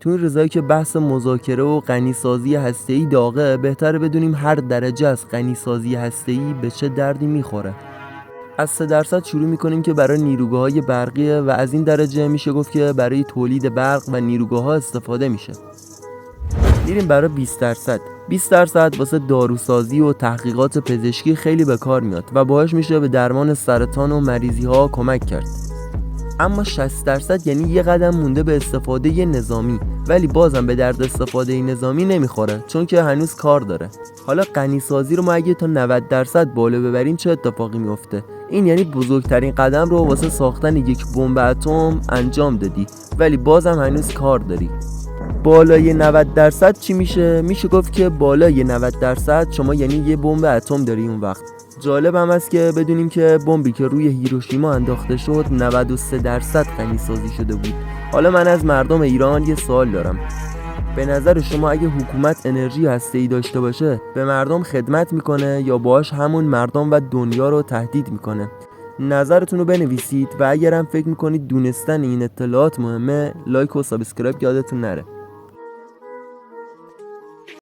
تو این روزایی که بحث مذاکره و غنیسازی هسته‌ای داغه، بهتره بدونیم هر درجه از غنیسازی هسته‌ای به چه دردی میخوره. از 3% شروع میکنیم که برای نیروگاه‌های برقیه و از این درجه میشه گفت که برای تولید برق و نیروگاه‌ها استفاده میشه. میریم برای 20% واسه داروسازی و تحقیقات پزشکی خیلی به کار میاد و باعث میشه به درمان سرطان و مریضی‌ها کمک کرد. اما 60% یعنی یه قدم مونده به استفاده نظامی، ولی بازم به درد استفاده نظامی نمیخوره چون که هنوز کار داره. حالا غنیسازی رو ما اگه تا 90% بالا ببریم چه اتفاقی میفته؟ این یعنی بزرگترین قدم رو واسه ساختن یک بمب اتم انجام دادی، ولی بازم هنوز کار داری. بالای 90% چی میشه؟ میشه گفت که بالای 90% شما یعنی یه بمب اتم داری اون وقت. جالب هم است که بدونیم که بمبی که روی هیروشیما انداخته شد 93% غنیسازی شده بود. حالا من از مردم ایران یه سوال دارم. به نظر شما اگه حکومت انرژی هسته‌ای داشته باشه به مردم خدمت میکنه یا باهاش همون مردم و دنیا رو تهدید میکنه؟ نظرتون رو بنویسید و اگرم فکر میکنید دونستن این اطلاعات مهمه، لایک و سابسکرایب یادتون نره.